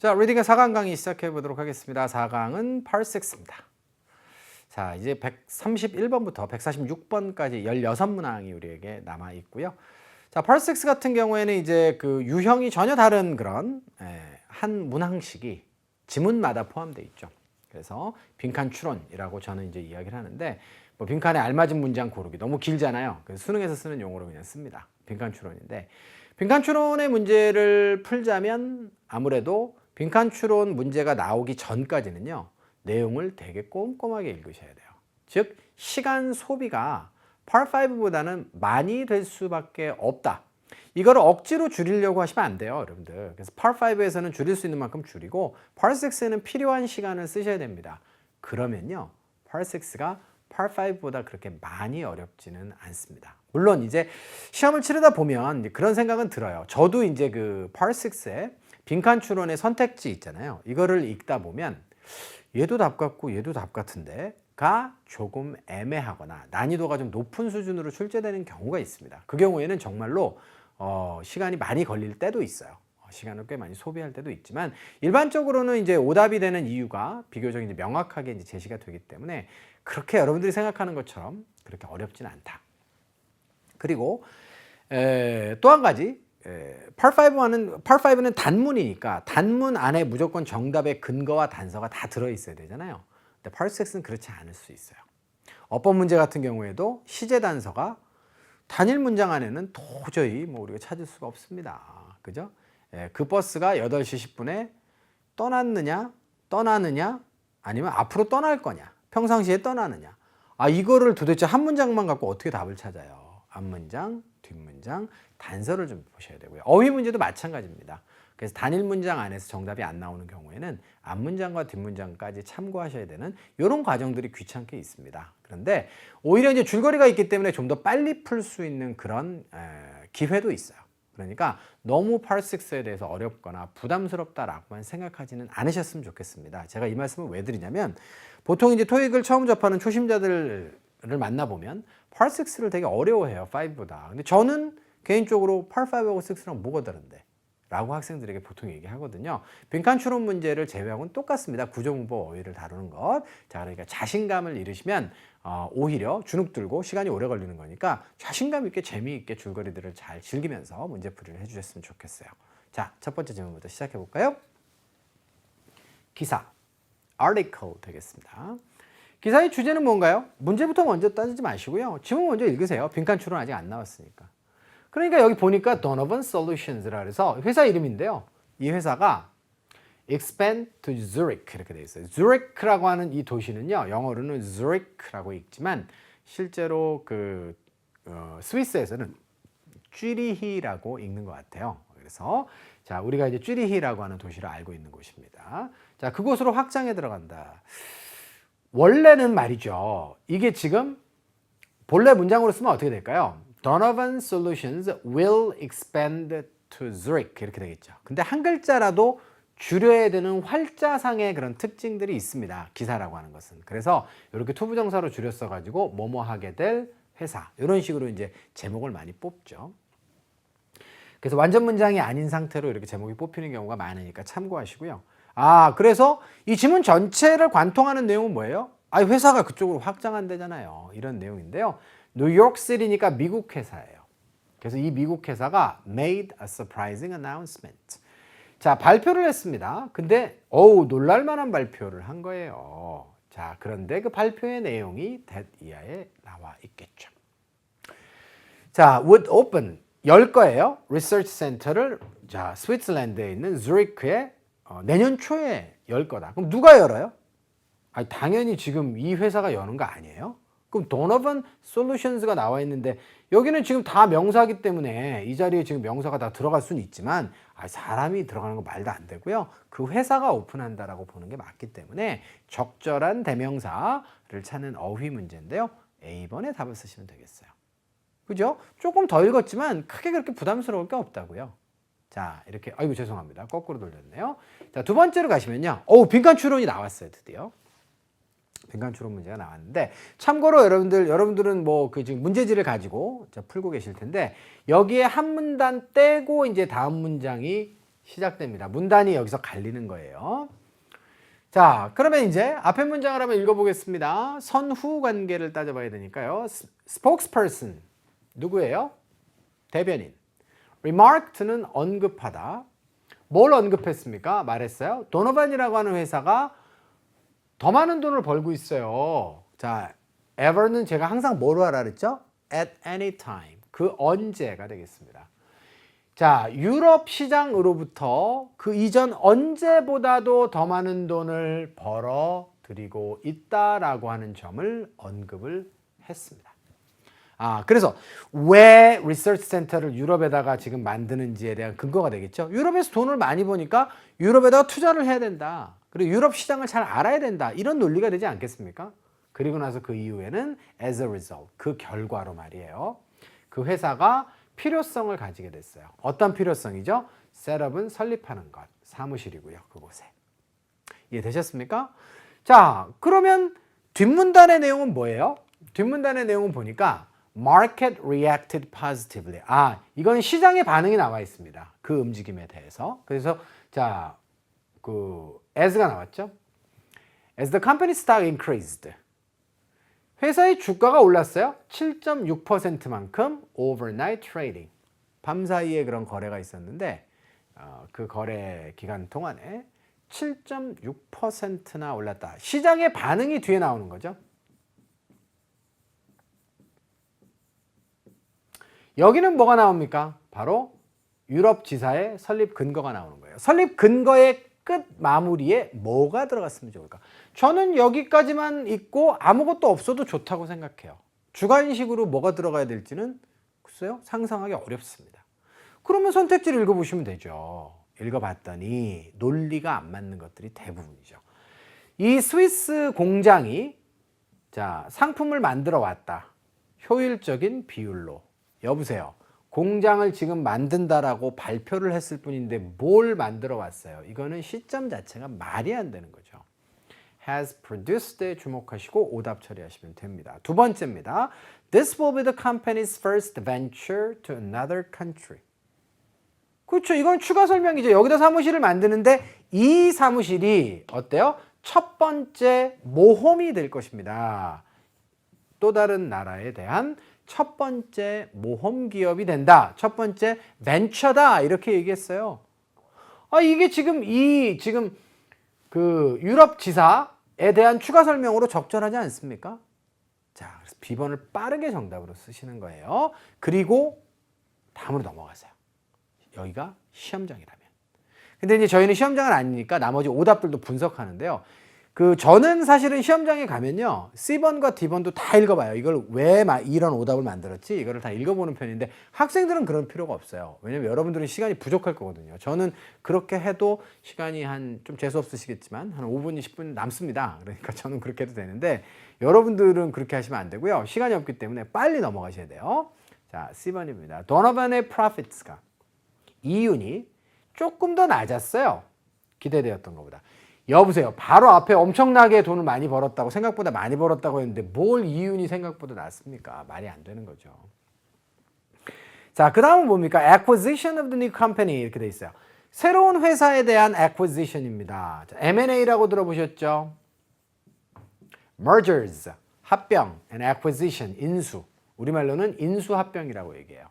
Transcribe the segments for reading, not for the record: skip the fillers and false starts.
자, 리딩의 4강 강의 시작해 보도록 하겠습니다. 4강은 Part6입니다. 자, 이제 131번부터 146번까지 16문항이 우리에게 남아 있고요. 자, Part6 같은 경우에는 이제 그 유형이 전혀 다른 그런 한 문항식이 지문마다 포함되어 있죠. 그래서 빈칸 추론이라고 저는 이제 이야기를 하는데, 뭐 빈칸에 알맞은 문장 고르기 너무 길잖아요. 그래서 수능에서 쓰는 용어로 그냥 씁니다. 빈칸 추론인데, 빈칸 추론의 문제를 풀자면 아무래도 빈칸 추론 문제가 나오기 전까지는요, 내용을 되게 꼼꼼하게 읽으셔야 돼요. 즉, 시간 소비가 Part 5보다는 많이 될 수밖에 없다. 이거를 억지로 줄이려고 하시면 안 돼요, 여러분들. 그래서 Part 5에서는 줄일 수 있는 만큼 줄이고 Part 6에는 필요한 시간을 쓰셔야 됩니다. 그러면요, Part 6가 Part 5보다 그렇게 많이 어렵지는 않습니다. 물론 이제 시험을 치르다 보면 그런 생각은 들어요. 저도 이제 그 Part 6에 빈칸 추론의 선택지 있잖아요. 이거를 읽다 보면 얘도 답 같고 얘도 답 같은데 가 조금 애매하거나 난이도가 좀 높은 수준으로 출제되는 경우가 있습니다. 그 경우에는 정말로 시간이 많이 걸릴 때도 있어요. 시간을 꽤 많이 소비할 때도 있지만, 일반적으로는 이제 오답이 되는 이유가 비교적 이제 명확하게 이제 제시가 되기 때문에 그렇게 여러분들이 생각하는 것처럼 그렇게 어렵지는 않다. 그리고 또 한 가지, Part 5는 단문이니까 단문 안에 무조건 정답의 근거와 단서가 다 들어있어야 되잖아요. 근데 Part 6는 그렇지 않을 수 있어요. 어법 문제 같은 경우에도 시제 단서가 단일 문장 안에는 도저히 뭐 우리가 찾을 수가 없습니다. 그죠? 그 버스가 8시 10분에 떠나느냐, 아니면 앞으로 떠날 거냐, 평상시에 떠나느냐. 이거를 도대체 한 문장만 갖고 어떻게 답을 찾아요? 앞문장, 뒷문장, 단서를 좀 보셔야 되고요. 어휘 문제도 마찬가지입니다. 그래서 단일 문장 안에서 정답이 안 나오는 경우에는 앞문장과 뒷문장까지 참고하셔야 되는 이런 과정들이 귀찮게 있습니다. 그런데 오히려 이제 줄거리가 있기 때문에 좀 더 빨리 풀 수 있는 그런 기회도 있어요. 그러니까 너무 Part 6에 대해서 어렵거나 부담스럽다라고만 생각하지는 않으셨으면 좋겠습니다. 제가 이 말씀을 왜 드리냐면, 보통 이제 토익을 처음 접하는 초심자들을 만나보면 Part 6를 되게 어려워해요, 5보다. 근데 저는 개인적으로 Part 5하고 6랑 뭐가 다른데? 라고 학생들에게 보통 얘기하거든요. 빈칸 추론 문제를 제외하고는 똑같습니다. 구조문법 어휘를 다루는 것. 자, 그러니까 자신감을 잃으시면 오히려 주눅 들고 시간이 오래 걸리는 거니까 자신감 있게 재미있게 줄거리들을 잘 즐기면서 문제풀이를 해주셨으면 좋겠어요. 자, 첫 번째 질문부터 시작해 볼까요? 기사, article 되겠습니다. 기사의 주제는 뭔가요? 문제부터 먼저 따지지 마시고요. 지문 먼저 읽으세요. 빈칸 추론 아직 안 나왔으니까. 그러니까 여기 보니까 Donovan Solutions라 해서 회사 이름인데요. 이 회사가 expand to Zurich 이렇게 되어 있어요. Zurich라고 하는 이 도시는요, 영어로는 Zurich라고 읽지만 실제로 그 스위스에서는 쥐리히라고 읽는 것 같아요. 그래서 자, 우리가 이제 쥐리히라고 하는 도시를 알고 있는 곳입니다. 자, 그곳으로 확장해 들어간다. 원래는 말이죠, 이게 지금 본래 문장으로 쓰면 어떻게 될까요? Donovan Solutions will expand to Zurich 이렇게 되겠죠. 근데 한 글자라도 줄여야 되는 활자상의 그런 특징들이 있습니다. 기사라고 하는 것은. 그래서 이렇게 투부정사로 줄였어 가지고 뭐뭐 하게 될 회사, 이런 식으로 이제 제목을 많이 뽑죠. 그래서 완전 문장이 아닌 상태로 이렇게 제목이 뽑히는 경우가 많으니까 참고하시고요. 그래서 이 지문 전체를 관통하는 내용은 뭐예요? 회사가 그쪽으로 확장한대잖아요. 이런 내용인데요. 뉴욕시티니까 미국 회사예요. 그래서 이 미국 회사가 made a surprising announcement. 자, 발표를 했습니다. 근데 놀랄 만한 발표를 한 거예요. 자, 그런데 그 발표의 내용이 that 이하에 나와 있겠죠. 자, would open, 열 거예요. 리서치 센터를 자, 스위스랜드에 있는 zu리크에 내년 초에 열 거다. 그럼 누가 열어요? 당연히 지금 이 회사가 여는 거 아니에요? 그럼 Donovan Solutions가 나와 있는데 여기는 지금 다 명사이기 때문에 이 자리에 지금 명사가 다 들어갈 수는 있지만 사람이 들어가는 거 말도 안 되고요. 그 회사가 오픈한다라고 보는 게 맞기 때문에 적절한 대명사를 찾는 어휘 문제인데요. A번에 답을 쓰시면 되겠어요. 그죠? 조금 더 읽었지만 크게 그렇게 부담스러울 게 없다고요. 자, 이렇게 죄송합니다. 거꾸로 돌렸네요. 자, 두 번째로 가시면요. 빈칸 추론이 나왔어요, 드디어. 빈칸 추론 문제가 나왔는데, 참고로 여러분들은 뭐 그 지금 문제지를 가지고 풀고 계실 텐데, 여기에 한 문단 떼고 이제 다음 문장이 시작됩니다. 문단이 여기서 갈리는 거예요. 자, 그러면 이제 앞에 문장을 한번 읽어보겠습니다. 선후 관계를 따져봐야 되니까요. spokesperson 누구예요? 대변인. remarked는 언급하다. 뭘 언급했습니까? 말했어요. 도노반이라고 하는 회사가 더 많은 돈을 벌고 있어요. 자, ever는 제가 항상 뭐로 하라 그랬죠? at any time. 그 언제가 되겠습니다. 자, 유럽 시장으로부터 그 이전 언제보다도 더 많은 돈을 벌어 들이고 있다라고 하는 점을 언급을 했습니다. 그래서 왜 리서치 센터를 유럽에다가 지금 만드는지에 대한 근거가 되겠죠. 유럽에서 돈을 많이 버니까 유럽에다가 투자를 해야 된다. 그리고 유럽 시장을 잘 알아야 된다. 이런 논리가 되지 않겠습니까? 그리고 나서 그 이후에는 as a result, 그 결과로 말이에요. 그 회사가 필요성을 가지게 됐어요. 어떤 필요성이죠? 셋업은 설립하는 것, 사무실이고요. 그곳에. 이해되셨습니까? 자, 그러면 뒷문단의 내용은 뭐예요? 뒷문단의 내용은 보니까 Market reacted positively. 이건 시장의 반응이 나와 있습니다. 그 움직임에 대해서. 그래서 자, as가 나왔죠? As the company stock increased. 회사의 주가가 올랐어요. 7.6%만큼 overnight trading. 밤사이에 그런 거래가 있었는데 그 거래 기간 동안에 7.6%나 올랐다. 시장의 반응이 뒤에 나오는 거죠. 여기는 뭐가 나옵니까? 바로 유럽 지사의 설립 근거가 나오는 거예요. 설립 근거의 끝 마무리에 뭐가 들어갔으면 좋을까? 저는 여기까지만 있고 아무것도 없어도 좋다고 생각해요. 주관식으로 뭐가 들어가야 될지는 글쎄요, 상상하기 어렵습니다. 그러면 선택지를 읽어보시면 되죠. 읽어봤더니 논리가 안 맞는 것들이 대부분이죠. 이 스위스 공장이 자, 상품을 만들어 왔다. 효율적인 비율로. 여보세요. 공장을 지금 만든다라고 발표를 했을 뿐인데 뭘 만들어 왔어요? 이거는 시점 자체가 말이 안 되는 거죠. has produced에 주목하시고 오답 처리하시면 됩니다. 두 번째입니다. This will be the company's first venture to another country. 그렇죠. 이건 추가 설명이죠. 여기다 사무실을 만드는데 이 사무실이 어때요? 첫 번째 모험이 될 것입니다. 또 다른 나라에 대한 첫 번째 모험 기업이 된다. 첫 번째 벤처다. 이렇게 얘기했어요. 이게 지금 그 유럽 지사에 대한 추가 설명으로 적절하지 않습니까? 자, 그래서 B번을 빠르게 정답으로 쓰시는 거예요. 그리고 다음으로 넘어가세요. 여기가 시험장이라면. 근데 이제 저희는 시험장은 아니니까 나머지 오답들도 분석하는데요. 저는 사실은 시험장에 가면요. C번과 D번도 다 읽어봐요. 이걸 왜 이런 오답을 만들었지? 이거를 다 읽어보는 편인데 학생들은 그런 필요가 없어요. 왜냐면 여러분들은 시간이 부족할 거거든요. 저는 그렇게 해도 시간이 좀 재수 없으시겠지만 한 5분, 10분 남습니다. 그러니까 저는 그렇게 해도 되는데 여러분들은 그렇게 하시면 안 되고요. 시간이 없기 때문에 빨리 넘어가셔야 돼요. 자, C번입니다. 도너반의 profits가 이윤이 조금 더 낮았어요. 기대되었던 것보다. 여보세요. 바로 앞에 엄청나게 돈을 많이 벌었다고 생각보다 많이 벌었다고 했는데 뭘 이윤이 생각보다 낮습니까? 말이 안 되는 거죠. 자, 그 다음은 뭡니까? Acquisition of the new company 이렇게 돼 있어요. 새로운 회사에 대한 acquisition입니다. 자, M&A라고 들어보셨죠? Mergers, 합병, and acquisition, 인수. 우리말로는 인수합병이라고 얘기해요.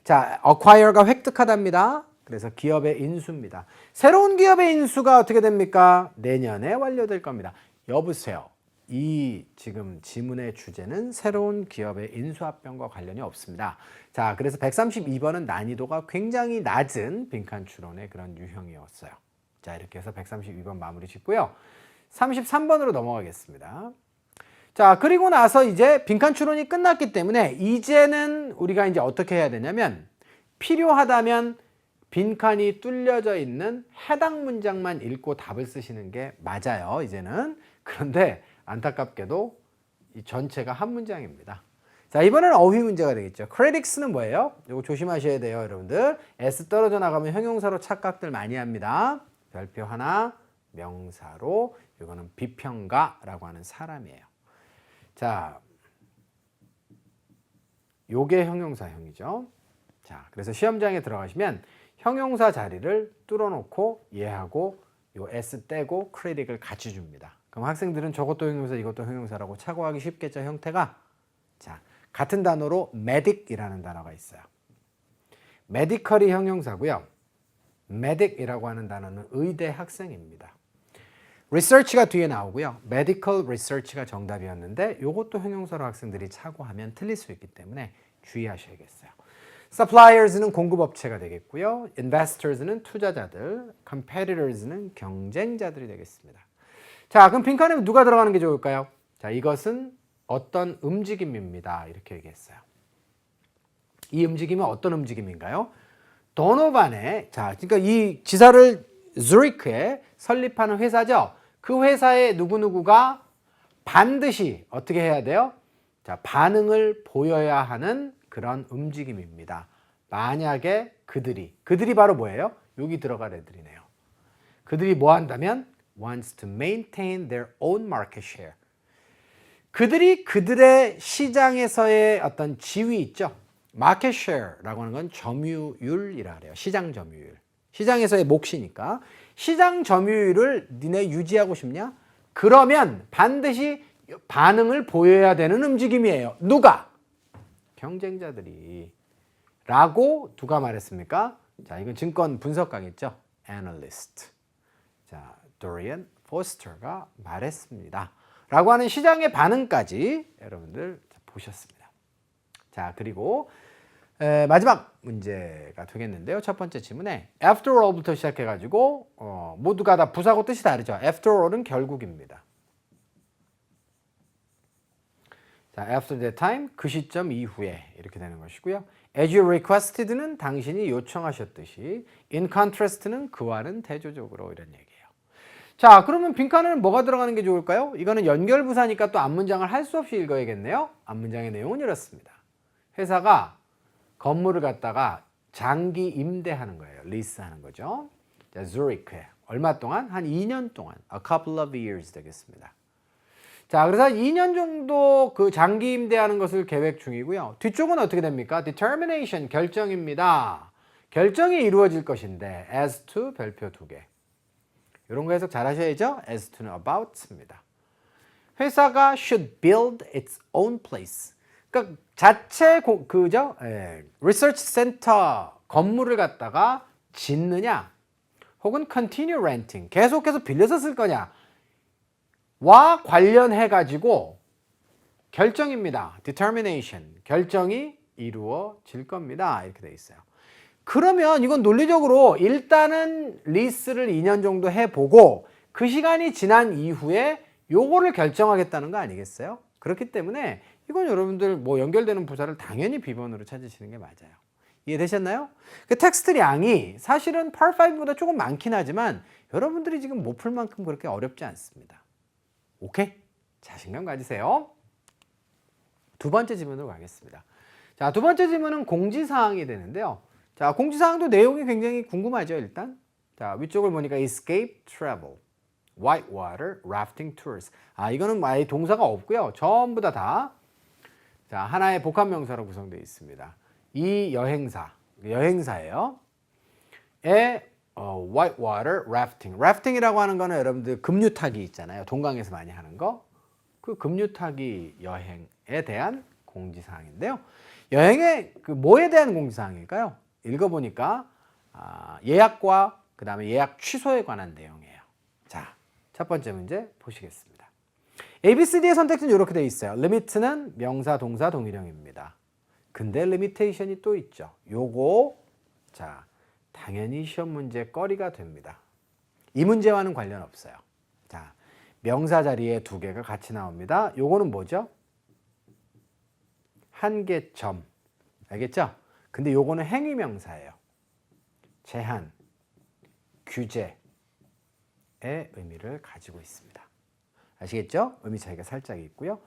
자, acquire가 획득하답니다. 그래서 기업의 인수입니다. 새로운 기업의 인수가 어떻게 됩니까? 내년에 완료될 겁니다. 여보세요. 이 지금 지문의 주제는 새로운 기업의 인수합병과 관련이 없습니다. 자, 그래서 132번은 난이도가 굉장히 낮은 빈칸 추론의 그런 유형이었어요. 자, 이렇게 해서 132번 마무리 짓고요. 33번으로 넘어가겠습니다. 자, 그리고 나서 이제 빈칸 추론이 끝났기 때문에 이제는 우리가 이제 어떻게 해야 되냐면 필요하다면 빈칸이 뚫려져 있는 해당 문장만 읽고 답을 쓰시는 게 맞아요. 이제는. 그런데 안타깝게도 이 전체가 한 문장입니다. 자, 이번에는 어휘 문제가 되겠죠. 크리틱스는 뭐예요? 이거 조심하셔야 돼요, 여러분들. S 떨어져 나가면 형용사로 착각들 많이 합니다. 별표 하나, 명사로. 이거는 비평가라고 하는 사람이에요. 자, 요게 형용사형이죠. 자, 그래서 시험장에 들어가시면 형용사 자리를 뚫어놓고 얘하고 요 s 떼고 critic을 같이 줍니다. 그럼 학생들은 저것도 형용사 이것도 형용사라고 착오하기 쉽겠죠. 형태가. 자, 같은 단어로 medic이라는 단어가 있어요. medical이 형용사고요. medic이라고 하는 단어는 의대 학생입니다. research가 뒤에 나오고요. medical research가 정답이었는데 이것도 형용사로 학생들이 착오하면 틀릴 수 있기 때문에 주의하셔야겠어요. suppliers는 공급업체가 되겠고요. investors는 투자자들, competitors는 경쟁자들이 되겠습니다. 자, 그럼 빈칸에 누가 들어가는 게 좋을까요? 자, 이것은 어떤 움직임입니다. 이렇게 얘기했어요. 이 움직임은 어떤 움직임인가요? 도노반의, 자, 그러니까 이 지사를 zu리크에 설립하는 회사죠. 그 회사의 누구누구가 반드시 어떻게 해야 돼요? 자, 반응을 보여야 하는 그런 움직임입니다. 만약에 그들이 바로 뭐예요? 여기 들어갈 애들이네요. 그들이 뭐 한다면 wants to maintain their own market share. 그들이 그들의 시장에서의 어떤 지위 있죠. market share라고 하는 건 점유율이라 그래요. 시장 점유율. 시장에서의 몫이니까 시장 점유율을 니네 유지하고 싶냐? 그러면 반드시 반응을 보여야 되는 움직임이에요. 누가? 경쟁자들이. 라고 누가 말했습니까? 자, 이건 증권 분석가겠죠. Analyst. 자, 도리안 포스터가 말했습니다. 라고 하는 시장의 반응까지 여러분들 보셨습니다. 자, 그리고 마지막 문제가 되겠는데요. 첫 번째 질문에 after all부터 시작해가지고 모두가 다 부사고 뜻이 다르죠. after all은 결국입니다. 자, after that time, 그 시점 이후에 이렇게 되는 것이고요. as you requested는 당신이 요청하셨듯이, in contrast는 그와는 대조적으로 이런 얘기예요. 자, 그러면 빈칸에는 뭐가 들어가는 게 좋을까요? 이거는 연결부사니까 또 앞문장을 할 수 없이 읽어야겠네요. 앞문장의 내용은 이렇습니다. 회사가 건물을 갖다가 장기 임대하는 거예요. 리스하는 거죠. 자, zu리크에 얼마 동안? 한 2년 동안, a couple of years 되겠습니다. 자, 그래서 2년 정도 그 장기 임대하는 것을 계획 중이고요. 뒤쪽은 어떻게 됩니까? determination, 결정입니다. 결정이 이루어질 것인데 as to 별표 2개. 이런 거 해석 잘 하셔야죠. as to는 about입니다. 회사가 should build its own place. 그러니까 자체 research center 건물을 갖다가 짓느냐 혹은 continue renting 계속해서 빌려서 쓸 거냐 와 관련해 가지고 결정입니다. determination 결정이 이루어질 겁니다. 이렇게 돼 있어요. 그러면 이건 논리적으로 일단은 리스를 2년 정도 해보고 그 시간이 지난 이후에 요거를 결정하겠다는 거 아니겠어요? 그렇기 때문에 이건 여러분들 뭐 연결되는 부사를 당연히 비번으로 찾으시는 게 맞아요. 이해되셨나요? 그 텍스트 양이 사실은 Part 5보다 조금 많긴 하지만 여러분들이 지금 못 풀 만큼 그렇게 어렵지 않습니다. 오케이? 자신감 가지세요. 두 번째 질문으로 가겠습니다. 자, 두 번째 질문은 공지사항이 되는데요. 자, 공지사항도 내용이 굉장히 궁금하죠, 일단. 자, 위쪽을 보니까 escape travel, whitewater rafting tours. 아, 이거는 아예 동사가 없고요. 전부 다 자, 하나의 복합명사로 구성되어 있습니다. 이 여행사예요. whitewater rafting. rafting이라고 하는 거는 여러분들 급류 타기 있잖아요. 동강에서 많이 하는 거. 그 급류 타기 여행에 대한 공지사항인데요. 여행의 그 뭐에 대한 공지사항일까요? 읽어보니까 예약과 그 다음에 예약 취소에 관한 내용이에요. 자, 첫 번째 문제 보시겠습니다. ABCD의 선택지는 이렇게 되어 있어요. limit는 명사, 동사, 동일형입니다. 근데 limitation이 또 있죠. 요거 자 당연히 시험 문제 거리가 됩니다. 이 문제와는 관련 없어요. 자, 명사 자리에 두 개가 같이 나옵니다. 요거는 뭐죠? 한계점. 알겠죠? 근데 요거는 행위명사예요. 제한, 규제의 의미를 가지고 있습니다. 아시겠죠? 의미 차이가 살짝 있고요.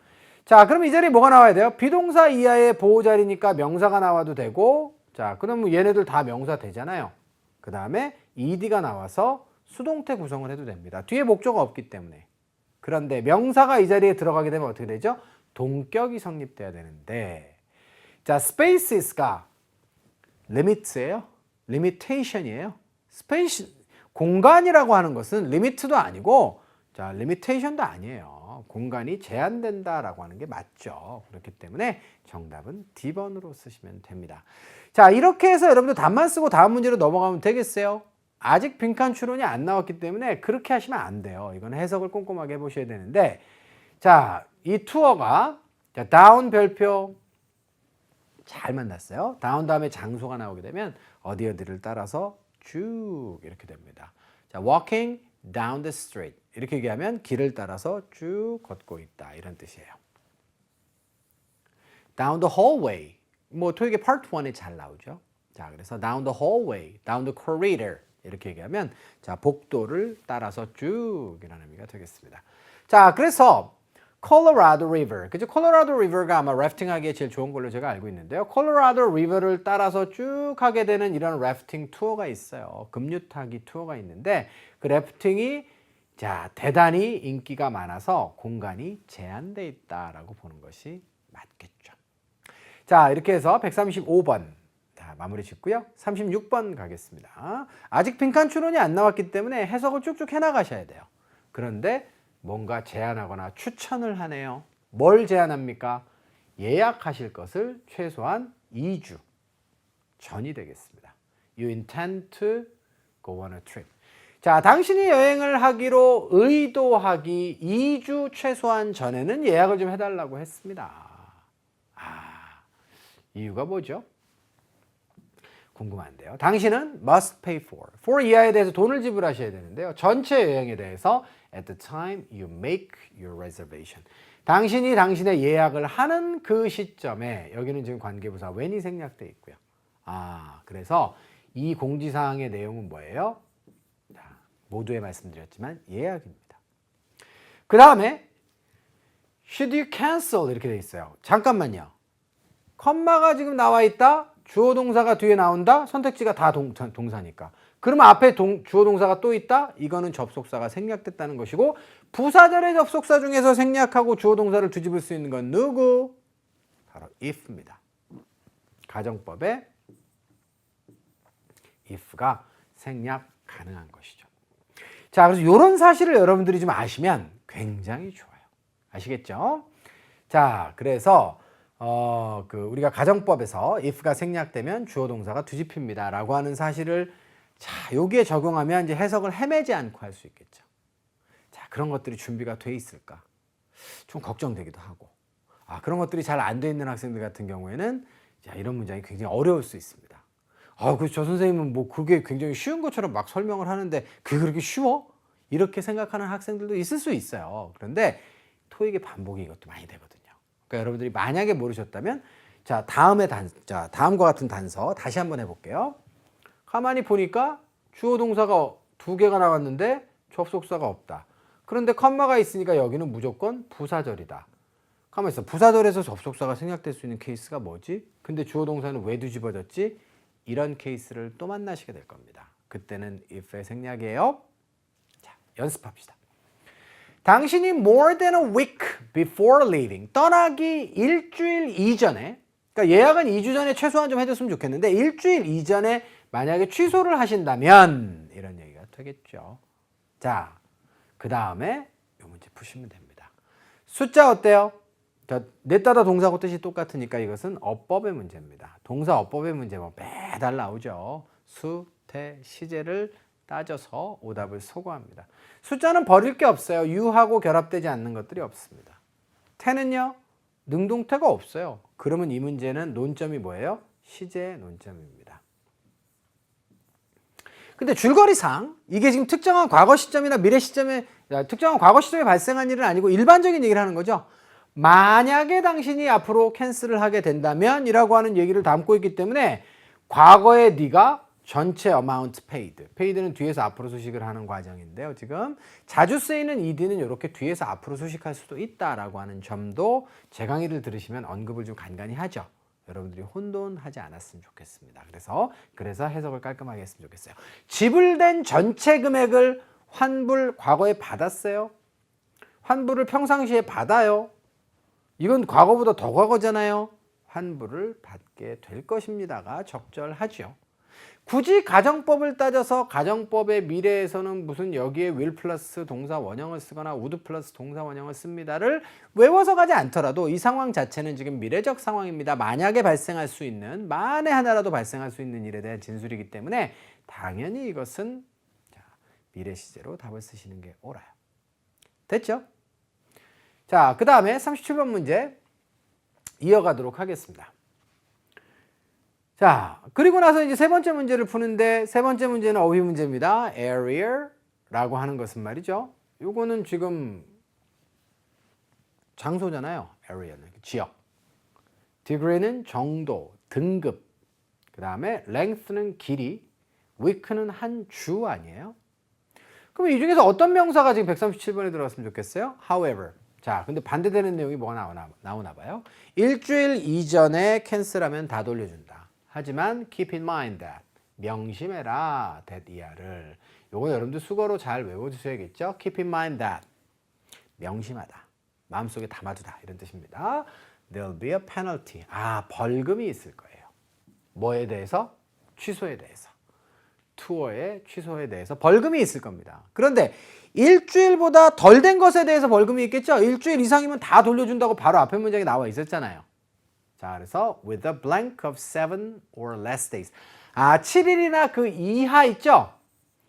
자, 그럼 이 자리에 뭐가 나와야 돼요? 비동사 이하의 보호 자리니까 명사가 나와도 되고, 자, 그럼 얘네들 다 명사 되잖아요. 그 다음에 ed가 나와서 수동태 구성을 해도 됩니다. 뒤에 목적어가 없기 때문에. 그런데 명사가 이 자리에 들어가게 되면 어떻게 되죠? 동격이 성립돼야 되는데, 자, spaces가 limit예요. limitation이에요. 스페이스 공간이라고 하는 것은 limit도 아니고 자, limitation도 아니에요. 공간이 제한된다라고 하는 게 맞죠. 그렇기 때문에 정답은 D번으로 쓰시면 됩니다. 자, 이렇게 해서 여러분들 답만 쓰고 다음 문제로 넘어가면 되겠어요. 아직 빈칸 추론이 안 나왔기 때문에 그렇게 하시면 안 돼요. 이건 해석을 꼼꼼하게 해보셔야 되는데 자, 이 투어가 자, 다운 별표 잘 만났어요. 다운 다음에 장소가 나오게 되면 어디를 따라서 쭉 이렇게 됩니다. 자, walking down the street 이렇게 얘기하면 길을 따라서 쭉 걷고 있다 이런 뜻이에요. down the hallway 뭐 토익의 part 1에 잘 나오죠. 자, 그래서 down the hallway, down the corridor 이렇게 얘기하면 자, 복도를 따라서 쭉 이라는 의미가 되겠습니다. 자, 그래서 Colorado River, 그죠? Colorado River가 아마 래프팅하기에 제일 좋은 걸로 제가 알고 있는데요. Colorado River를 따라서 쭉 하게 되는 이런 래프팅 투어가 있어요. 급류타기 투어가 있는데 그 래프팅이 자, 대단히 인기가 많아서 공간이 제한돼 있다라고 보는 것이 맞겠죠. 자, 이렇게 해서 135번 자, 마무리 짓고요. 36번 가겠습니다. 아직 빈칸 추론이 안 나왔기 때문에 해석을 쭉쭉 해나가셔야 돼요. 그런데 뭔가 제안하거나 추천을 하네요. 뭘 제안합니까? 예약하실 것을 최소한 2주 전이 되겠습니다. You intend to go on a trip. 자, 당신이 여행을 하기로 의도하기 2주 최소한 전에는 예약을 좀 해달라고 했습니다. 이유가 뭐죠? 궁금한데요. 당신은 must pay for 이하에 대해서 돈을 지불하셔야 되는데요. 전체 여행에 대해서 at the time you make your reservation. 당신이 당신의 예약을 하는 그 시점에 여기는 지금 관계부사 when이 생략되어 있고요. 그래서 이 공지사항의 내용은 뭐예요? 자, 모두에 말씀드렸지만 예약입니다. 그 다음에 should you cancel 이렇게 되어 있어요. 잠깐만요. 컴마가 지금 나와 있다. 주어 동사가 뒤에 나온다. 선택지가 다 동사니까. 그러면 앞에 주어 동사가 또 있다. 이거는 접속사가 생략됐다는 것이고 부사절의 접속사 중에서 생략하고 주어 동사를 뒤집을 수 있는 건 누구? 바로 if입니다. 가정법에 if가 생략 가능한 것이죠. 자, 그래서 이런 사실을 여러분들이 좀 아시면 굉장히 좋아요. 아시겠죠? 자, 그래서 우리가 가정법에서 if가 생략되면 주어 동사가 뒤집힙니다 라고 하는 사실을 자, 여기에 적용하면 이제 해석을 헤매지 않고 할 수 있겠죠. 자, 그런 것들이 준비가 돼 있을까? 좀 걱정되기도 하고. 그런 것들이 잘 안 돼 있는 학생들 같은 경우에는 자, 이런 문장이 굉장히 어려울 수 있습니다. 그래서 저 선생님은 뭐 그게 굉장히 쉬운 것처럼 막 설명을 하는데 그게 그렇게 쉬워? 이렇게 생각하는 학생들도 있을 수 있어요. 그런데 토익의 반복이 이것도 많이 되거든요. 그러니까 여러분들이 만약에 모르셨다면 자, 다음과 같은 단서 다시 한번 해볼게요. 가만히 보니까 주어 동사가 2개가 나왔는데 접속사가 없다. 그런데 컴마가 있으니까 여기는 무조건 부사절이다. 가만히 있어. 부사절에서 접속사가 생략될 수 있는 케이스가 뭐지? 근데 주어 동사는 왜 뒤집어졌지? 이런 케이스를 또 만나시게 될 겁니다. 그때는 if의 생략이에요. 자, 연습합시다. 당신이 more than a week before leaving, 떠나기 일주일 이전에, 그러니까 예약은 2주 전에 최소한 좀 해줬으면 좋겠는데 일주일 이전에 만약에 취소를 하신다면 이런 얘기가 되겠죠. 자, 그 다음에 이 문제 푸시면 됩니다. 숫자 어때요? 냈다다 동사고 뜻이 똑같으니까 이것은 어법의 문제입니다. 동사 어법의 문제 뭐 매달 나오죠. 수, 태, 시제를 따져서 오답을 소거합니다. 숫자는 버릴 게 없어요. 유하고 결합되지 않는 것들이 없습니다. 태는요? 능동태가 없어요. 그러면 이 문제는 논점이 뭐예요? 시제의 논점입니다. 근데 줄거리상 이게 지금 특정한 과거 시점이나 미래 시점에 특정한 과거 시점에 발생한 일은 아니고 일반적인 얘기를 하는 거죠. 만약에 당신이 앞으로 캔슬을 하게 된다면 이라고 하는 얘기를 담고 있기 때문에 과거에 네가 전체 amount paid. paid는 뒤에서 앞으로 수식을 하는 과정인데요. 지금 자주 쓰이는 ed는 이렇게 뒤에서 앞으로 수식할 수도 있다라고 하는 점도 제 강의를 들으시면 언급을 좀 간간히 하죠. 여러분들이 혼돈하지 않았으면 좋겠습니다. 그래서 해석을 깔끔하게 했으면 좋겠어요. 지불된 전체 금액을 환불 과거에 받았어요? 환불을 평상시에 받아요? 이건 과거보다 더 과거잖아요. 환불을 받게 될 것입니다가 적절하죠. 굳이 가정법을 따져서 가정법의 미래에서는 무슨 여기에 will 플러스 동사 원형을 쓰거나 would 플러스 동사 원형을 씁니다를 외워서 가지 않더라도 이 상황 자체는 지금 미래적 상황입니다. 만약에 발생할 수 있는, 만에 하나라도 발생할 수 있는 일에 대한 진술이기 때문에 당연히 이것은 미래 시제로 답을 쓰시는 게 옳아요. 됐죠? 자, 그 다음에 37번 문제 이어가도록 하겠습니다. 자, 그리고 나서 이제 세 번째 문제를 푸는데 세 번째 문제는 어휘 문제입니다. area라고 하는 것은 말이죠. 요거는 지금 장소잖아요. area는 지역. degree는 정도, 등급. 그 다음에 length는 길이, week는 한 주 아니에요? 그럼 이 중에서 어떤 명사가 지금 137번에 들어갔으면 좋겠어요? however. 자, 근데 반대되는 내용이 뭐가 나오나 봐요. 일주일 이전에 캔슬하면 다 돌려준다. 하지만 keep in mind that. 명심해라. that 이하를. 요거 여러분들 수거로 잘 외워주셔야겠죠? keep in mind that. 명심하다. 마음속에 담아두다. 이런 뜻입니다. There'll be a penalty. 아, 벌금이 있을 거예요. 뭐에 대해서? 취소에 대해서. 투어의 취소에 대해서 벌금이 있을 겁니다. 그런데 일주일보다 덜 된 것에 대해서 벌금이 있겠죠? 일주일 이상이면 다 돌려준다고 바로 앞에 문장에 나와 있었잖아요. 자, 그래서 with a blank of 7 or less days. 아, 7일이나 그 이하 있죠?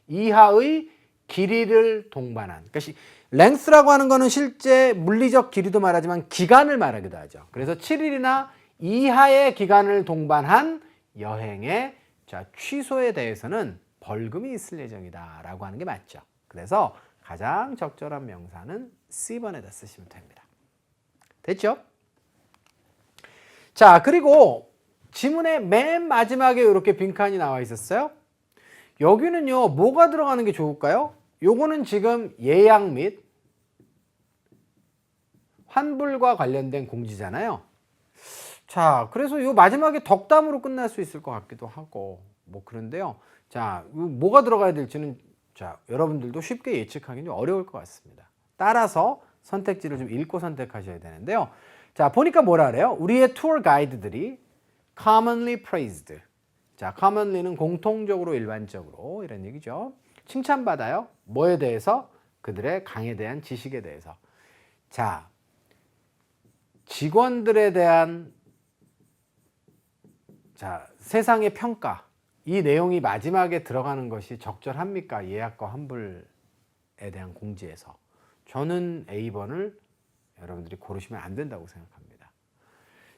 이하의 길이를 동반한. 그러니까 length라고 하는 거는 실제 물리적 길이도 말하지만 기간을 말하기도 하죠. 그래서 7일이나 이하의 기간을 동반한 여행의 취소에 대해서는 벌금이 있을 예정이다 라고 하는 게 맞죠. 그래서 가장 적절한 명사는 C번에다 쓰시면 됩니다. 됐죠? 자, 그리고 지문의 맨 마지막에 이렇게 빈칸이 나와 있었어요. 여기는요, 뭐가 들어가는 게 좋을까요? 요거는 지금 예약 및 환불과 관련된 공지잖아요. 자, 그래서 요 마지막에 덕담으로 끝날 수 있을 것 같기도 하고 뭐 그런데요. 자, 뭐가 들어가야 될지는 자, 여러분들도 쉽게 예측하기는 좀 어려울 것 같습니다. 따라서 선택지를 좀 읽고 선택하셔야 되는데요. 자, 보니까 뭐라 그래요? 우리의 투어 가이드들이 commonly praised. 자, commonly는 공통적으로 일반적으로 이런 얘기죠. 칭찬받아요. 뭐에 대해서? 그들의 강에 대한 지식에 대해서. 자, 직원들에 대한 세상의 평가. 이 내용이 마지막에 들어가는 것이 적절합니까? 예약과 환불에 대한 공지에서. 저는 A번을 여러분들이 고르시면 안 된다고 생각합니다.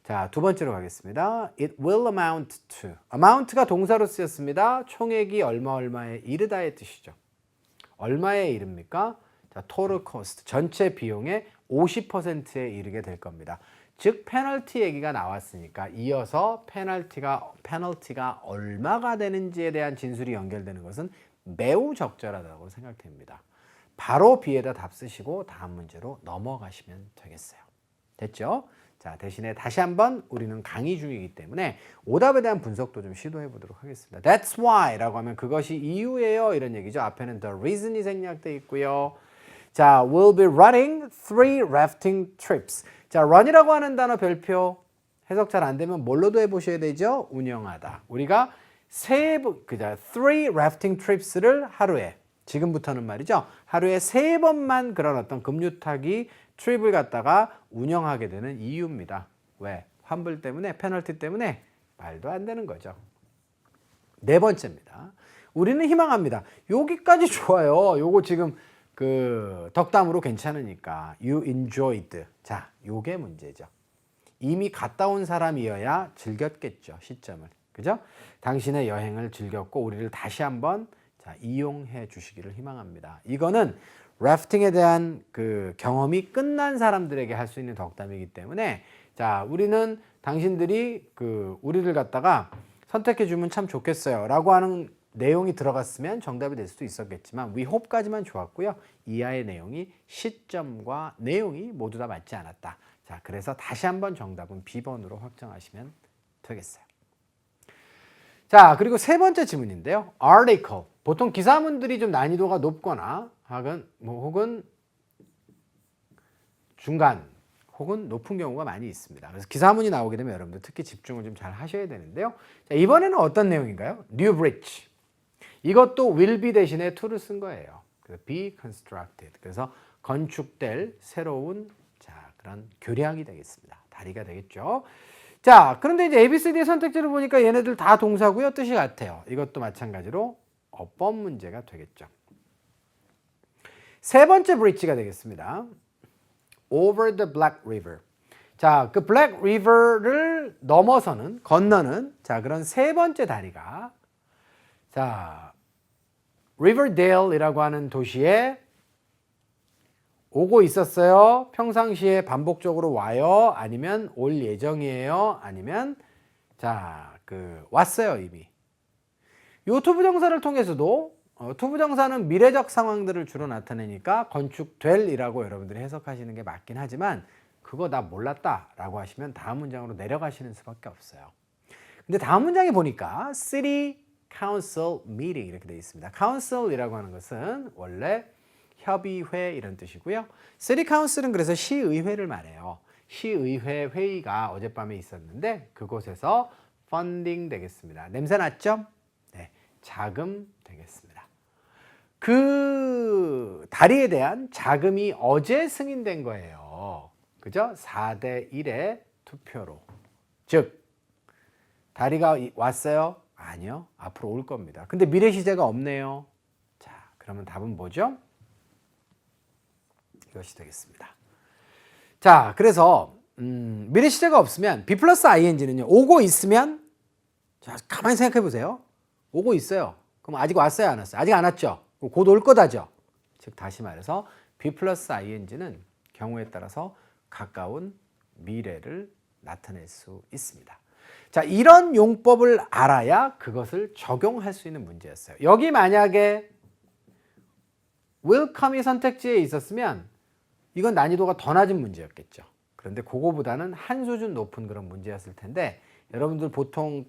자, 두 번째로 가겠습니다. It will amount to. amount가 동사로 쓰였습니다. 총액이 얼마에 이르다의 뜻이죠. 얼마에 이릅니까? 자, total cost. 전체 비용의 50%에 이르게 될 겁니다. 즉 페널티 얘기가 나왔으니까 이어서 페널티가 얼마가 되는지에 대한 진술이 연결되는 것은 매우 적절하다고 생각됩니다. 바로 B에다 답 쓰시고 다음 문제로 넘어가시면 되겠어요. 됐죠? 자, 대신에 다시 한번 우리는 강의 중이기 때문에 오답에 대한 분석도 좀 시도해 보도록 하겠습니다. That's why 라고 하면 그것이 이유예요. 이런 얘기죠. 앞에는 the reason이 생략되어 있고요. 자, we'll be running 3 rafting trips. 자, run이라고 하는 단어 별표 해석 잘 안 되면 뭘로도 해보셔야 되죠? 운영하다. 우리가 3 rafting trips를 하루에, 지금부터는 말이죠. 하루에 3번만 그런 어떤 금유타기 트립을 갖다가 운영하게 되는 이유입니다. 왜? 환불 때문에, 페널티 때문에 말도 안 되는 거죠. 네 번째입니다. 우리는 희망합니다. 여기까지 좋아요. 요거 지금 그 덕담으로 괜찮으니까 you enjoyed. 자, 요게 문제죠. 이미 갔다 온 사람이어야 즐겼겠죠. 시점을. 그죠? 당신의 여행을 즐겼고 우리를 다시 한번 이용해 주시기를 희망합니다. 이거는 래프팅에 대한 그 경험이 끝난 사람들에게 할 수 있는 덕담이기 때문에 자, 우리는 당신들이 그 우리를 갖다가 선택해 주면 참 좋겠어요. 라고 하는 내용이 들어갔으면 정답이 될 수도 있었겠지만 we hope까지만 좋았고요. 이하의 내용이 시점과 내용이 모두 다 맞지 않았다. 자, 그래서 다시 한번 정답은 B번으로 확정하시면 되겠어요. 자, 그리고 세 번째 지문인데요. article. 보통 기사문들이 좀 난이도가 높거나 혹은 중간 혹은 높은 경우가 많이 있습니다. 그래서 기사문이 나오게 되면 여러분들 특히 집중을 좀 잘 하셔야 되는데요. 자, 이번에는 어떤 내용인가요? New bridge. 이것도 will be 대신에 to를 쓴 거예요. 그래서 be constructed. 그래서 건축될 새로운 그런 교량이 되겠습니다. 다리가 되겠죠. 자, 그런데 이제 ABCD의 선택지를 보니까 얘네들 다 동사고요. 뜻이 같아요. 이것도 마찬가지로 어법 문제가 되겠죠. 세 번째 bridge가 되겠습니다. Over the Black River. 자, 그 Black River를 넘어서는, 건너는, 자, 그런 세 번째 다리가, 자, Riverdale이라고 하는 도시에 오고 있었어요. 평상시에 반복적으로 와요. 아니면 올 예정이에요. 아니면, 자, 왔어요, 이미. 요 투부정사를 통해서도 투부정사는 미래적 상황들을 주로 나타내니까 건축될 이라고 여러분들이 해석하시는 게 맞긴 하지만 그거 나 몰랐다 라고 하시면 다음 문장으로 내려가시는 수밖에 없어요. 근데 다음 문장에 보니까 City Council Meeting 이렇게 되어 있습니다. Council이라고 하는 것은 원래 협의회 이런 뜻이고요. City Council은 그래서 시의회를 말해요. 시의회 회의가 어젯밤에 있었는데 그곳에서 funding 되겠습니다. 냄새 났죠? 네, 자금 되겠습니다. 그 다리에 대한 자금이 어제 승인된 거예요. 그죠? 4대 1의 투표로. 즉 다리가 왔어요? 아니요. 앞으로 올 겁니다. 근데 미래 시제가 없네요. 자, 그러면 답은 뭐죠? 이것이 되겠습니다. 자, 그래서 미래 시제가 없으면 B 플러스 ing는요. 오고 있으면 자, 가만히 생각해 보세요. 오고 있어요. 그럼 아직 왔어요? 안 왔어요? 아직 안 왔죠? 곧 올 거다죠. 즉 다시 말해서 B 플러스 ing는 경우에 따라서 가까운 미래를 나타낼 수 있습니다. 자, 이런 용법을 알아야 그것을 적용할 수 있는 문제였어요. 여기 만약에 will come이 선택지에 있었으면 이건 난이도가 더 낮은 문제였겠죠. 그런데 그거보다는 한 수준 높은 그런 문제였을 텐데 여러분들 보통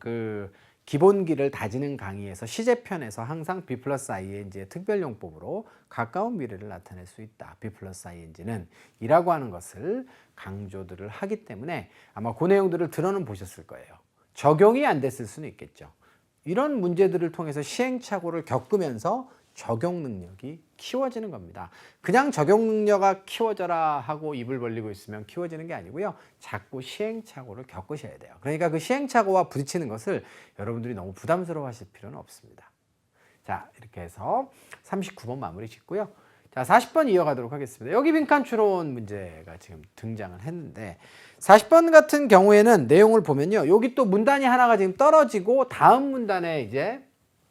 기본기를 다지는 강의에서 시제편에서 항상 B 플러스 ing의 특별용법으로 가까운 미래를 나타낼 수 있다. B 플러스 ing는 이라고 하는 것을 강조들을 하기 때문에 아마 그 내용들을 들어는 보셨을 거예요. 적용이 안 됐을 수는 있겠죠. 이런 문제들을 통해서 시행착오를 겪으면서 적용 능력이 키워지는 겁니다. 그냥 적용 능력이 키워져라 하고 입을 벌리고 있으면 키워지는 게 아니고요. 자꾸 시행착오를 겪으셔야 돼요. 그러니까 그 시행착오와 부딪히는 것을 여러분들이 너무 부담스러워 하실 필요는 없습니다. 자, 이렇게 해서 39번 마무리 짓고요. 자, 40번 이어가도록 하겠습니다. 여기 빈칸 추론 문제가 지금 등장을 했는데 40번 같은 경우에는 내용을 보면요. 여기 또 문단이 하나가 지금 떨어지고 다음 문단에 이제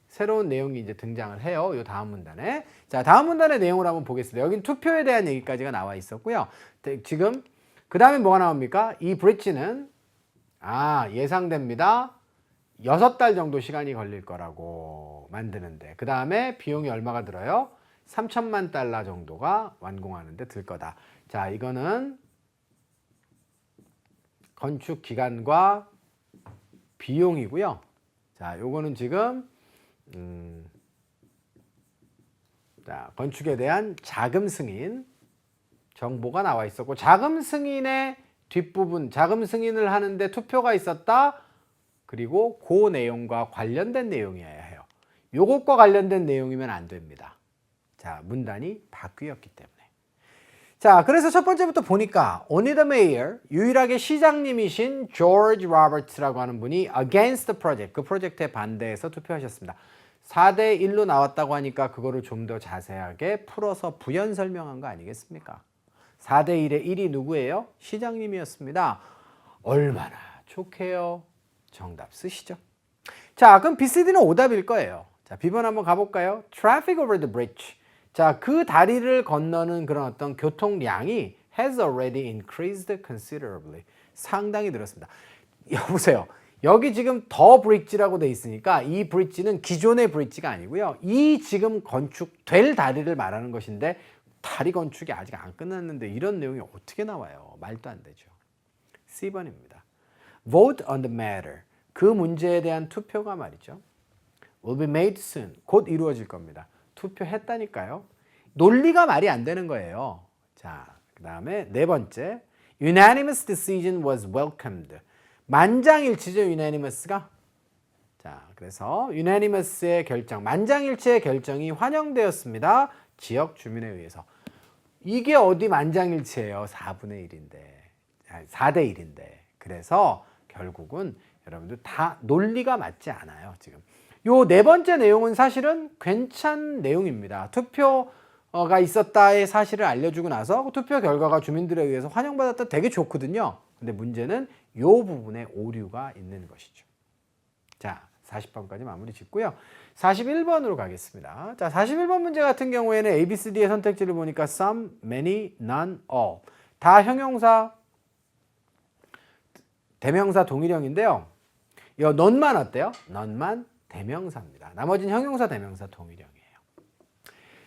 새로운 내용이 이제 등장을 해요. 이 다음 문단에. 자, 다음 문단의 내용을 한번 보겠습니다. 여긴 투표에 대한 얘기까지가 나와 있었고요. 지금 그 다음에 뭐가 나옵니까? 이 브릿지는 예상됩니다. 6달 정도 시간이 걸릴 거라고 만드는데 그 다음에 비용이 얼마가 들어요? 3천만 달러 정도가 완공하는데 들 거다. 자, 이거는 건축 기간과 비용이고요. 자, 요거는 지금 자, 건축에 대한 자금 승인 정보가 나와 있었고 자금 승인의 뒷부분, 자금 승인을 하는데 투표가 있었다. 그리고 그 내용과 관련된 내용이어야 해요. 요것과 관련된 내용이면 안 됩니다. 자, 문단이 바뀌었기 때문에. 자, 그래서 첫 번째부터 보니까 only the mayor, 유일하게 시장님이신 조지 로버츠라고 하는 분이 against the project, 그 프로젝트에 반대해서 투표하셨습니다. 4대 1로 나왔다고 하니까 그거를 좀 더 자세하게 풀어서 부연 설명한 거 아니겠습니까? 4대 1의 1이 누구예요? 시장님이었습니다. 얼마나 좋게요? 정답 쓰시죠. 자, 그럼 BCD는 오답일 거예요. 자, B번 한번 가볼까요? Traffic over the bridge. 자, 그 다리를 건너는 그런 어떤 교통량이 has already increased considerably. 상당히 늘었습니다. 여보세요. 여기 지금 더 브릿지라고 돼 있으니까 이 브릿지는 기존의 브릿지가 아니고요. 이 지금 건축될 다리를 말하는 것인데 다리 건축이 아직 안 끝났는데 이런 내용이 어떻게 나와요? 말도 안 되죠. C번입니다. Vote on the matter. 그 문제에 대한 투표가 말이죠. Will be made soon. 곧 이루어질 겁니다. 투표했다니까요. 논리가 말이 안 되는 거예요. 자, 그 다음에 네 번째. Unanimous decision was welcomed. 만장일치죠, unanimous가. 자, 그래서 unanimous의 결정, 만장일치의 결정이 환영되었습니다. 지역 주민에 의해서. 이게 어디 만장일치예요? 4분의 1인데. 4대 1인데. 그래서 결국은 여러분들 다 논리가 맞지 않아요, 지금. 요 네 번째 내용은 사실은 괜찮은 내용입니다. 투표가 있었다의 사실을 알려주고 나서 투표 결과가 주민들에 의해서 환영받았다 되게 좋거든요. 근데 문제는 요 부분에 오류가 있는 것이죠. 자, 40번까지 마무리 짓고요. 41번으로 가겠습니다. 자, 41번 문제 같은 경우에는 A, B, C, D의 선택지를 보니까 some, many, none, all. 다 형용사, 대명사 동일형인데요. 이 none만 어때요? none만 대명사입니다. 나머지는 형용사, 대명사 동일형이에요.